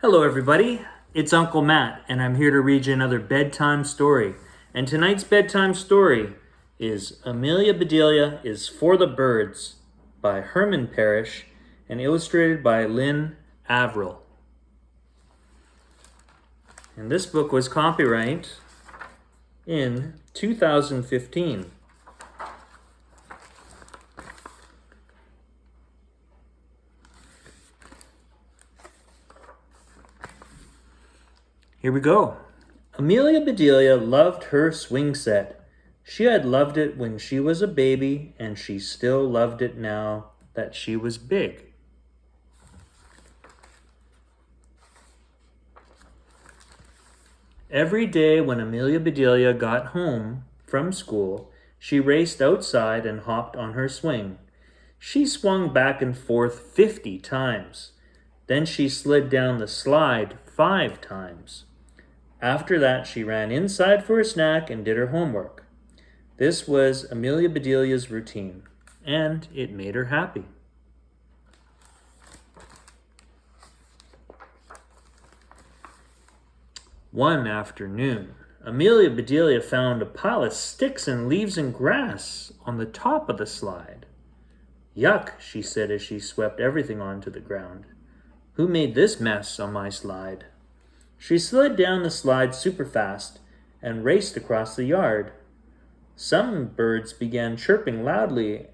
Hello, everybody. It's Uncle Matt, and I'm here to read you another bedtime story. And tonight's bedtime story is Amelia Bedelia is For the Birds by Herman Parish and illustrated by Lynne, Avril. And this book was copyright in 2015. Here we go. Amelia Bedelia loved her swing set. She had loved it when she was a baby, and she still loved it now that she was big. Every day when Amelia Bedelia got home from school, she raced outside and hopped on her swing. She swung back and forth 50 times. Then she slid down the slide 5 times. After that, she ran inside for a snack and did her homework. This was Amelia Bedelia's routine, and it made her happy. One afternoon, Amelia Bedelia found a pile of sticks and leaves and grass on the top of the slide. "Yuck," she said as she swept everything onto the ground. "Who made this mess on my slide?" She slid down the slide super fast and raced across the yard. Some birds began chirping loudly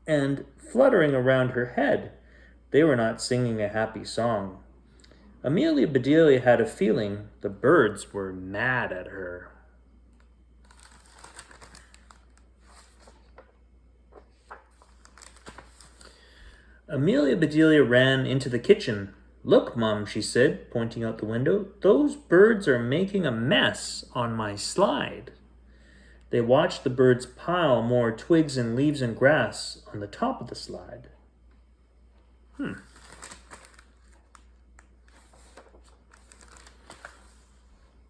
and fluttering around her head. They were not singing a happy song. Amelia Bedelia had a feeling the birds were mad at her. Amelia Bedelia ran into the kitchen. "Look, Mum," she said, pointing out the window. "Those birds are making a mess on my slide." They watched the birds pile more twigs and leaves and grass on the top of the slide.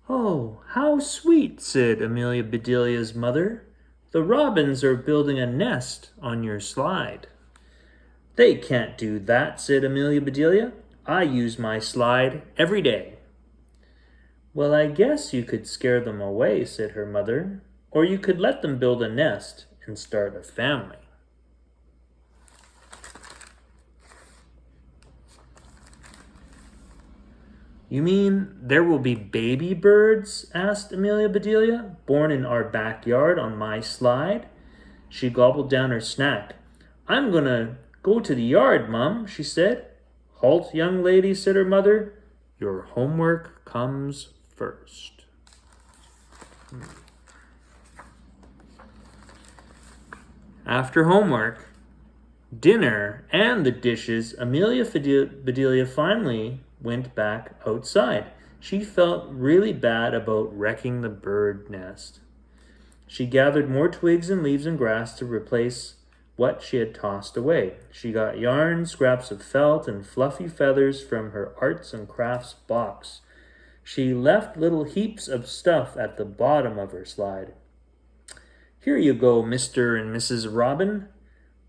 "Oh, how sweet," said Amelia Bedelia's mother. "The robins are building a nest on your slide." "They can't do that," said Amelia Bedelia. "I use my slide every day." "Well, I guess you could scare them away," said her mother. "Or you could let them build a nest and start a family." "You mean there will be baby birds?" asked Amelia Bedelia. "Born in our backyard on my slide?" She gobbled down her snack. "I'm gonna go to the yard, Mum," she said. "Halt, young lady," said her mother. "Your homework comes first." After homework, dinner, and the dishes, Amelia Bedelia finally went back outside. She felt really bad about wrecking the bird nest. She gathered more twigs and leaves and grass to replace what she had tossed away. She got yarn, scraps of felt, and fluffy feathers from her arts and crafts box. She left little heaps of stuff at the bottom of her slide. "Here you go, Mr. and Mrs. Robin,"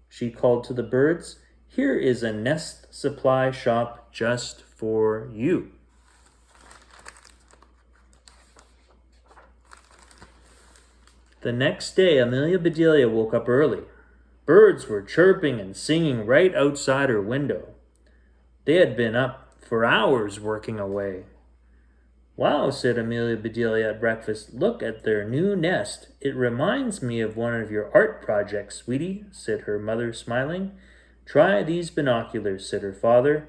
she called to the birds. "Here is a nest supply shop just for you." The next day, Amelia Bedelia woke up early. Birds were chirping and singing right outside her window. They had been up for hours working away. "Wow," said Amelia Bedelia at breakfast. "Look at their new nest. It reminds me of one of your art projects, sweetie," said her mother, smiling. "Try these binoculars," said her father.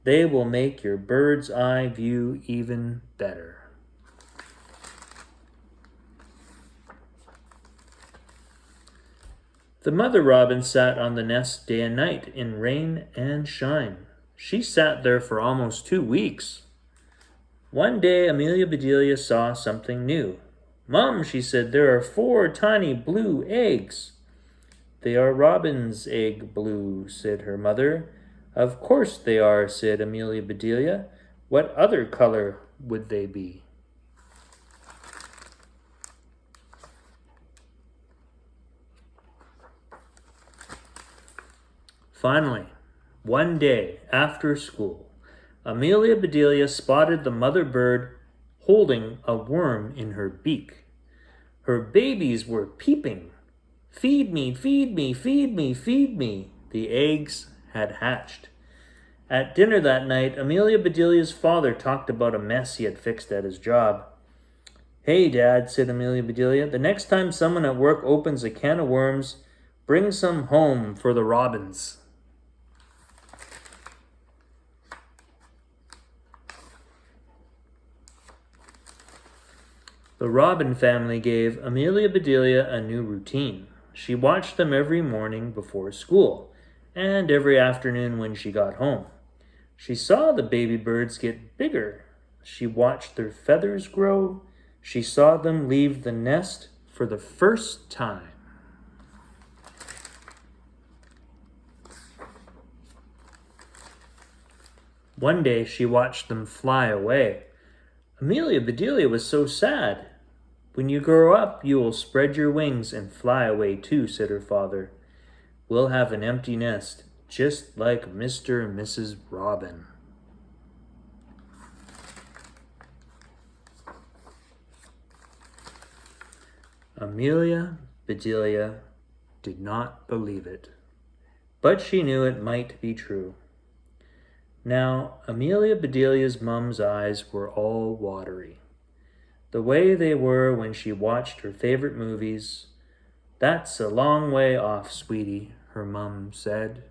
"They will make your bird's eye view even better." The mother robin sat on the nest day and night, in rain and shine. She sat there for almost 2 weeks. One day, Amelia Bedelia saw something new. "Mum," she said, "there are 4 tiny blue eggs." "They are robin's egg blue," said her mother. "Of course they are," said Amelia Bedelia. "What other color would they be?" Finally, one day after school, Amelia Bedelia spotted the mother bird holding a worm in her beak. Her babies were peeping. Feed me, feed me, feed me, feed me. The eggs had hatched. At dinner that night, Amelia Bedelia's father talked about a mess he had fixed at his job. Hey, Dad, said Amelia Bedelia, the next time someone at work opens a can of worms, bring some home for the robins. The Robin family gave Amelia Bedelia a new routine. She watched them every morning before school, and every afternoon when she got home. She saw the baby birds get bigger. She watched their feathers grow. She saw them leave the nest for the first time. One day she watched them fly away. Amelia Bedelia was so sad. When you grow up, you will spread your wings and fly away too, said her father. We'll have an empty nest, just like Mr. and Mrs. Robin. Amelia Bedelia did not believe it, but she knew it might be true. Now, Amelia Bedelia's mum's eyes were all watery, the way they were when she watched her favorite movies. That's a long way off, sweetie, her mum said.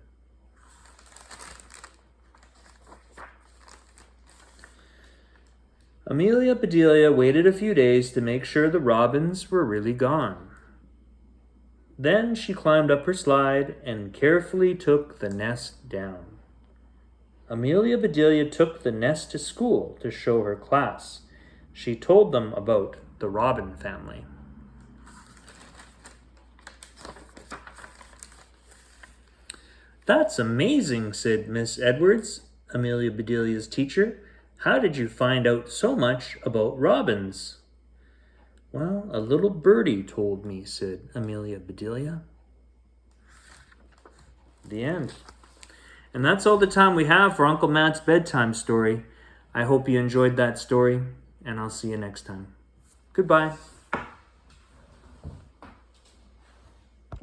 Amelia Bedelia waited a few days to make sure the robins were really gone. Then she climbed up her slide and carefully took the nest down. Amelia Bedelia took the nest to school to show her class. She told them about the Robin family. That's amazing, said Miss Edwards, Amelia Bedelia's teacher. How did you find out so much about robins? Well, a little birdie told me, said Amelia Bedelia. The end. And that's all the time we have for Uncle Matt's bedtime story. I hope you enjoyed that story, and I'll see you next time. Goodbye.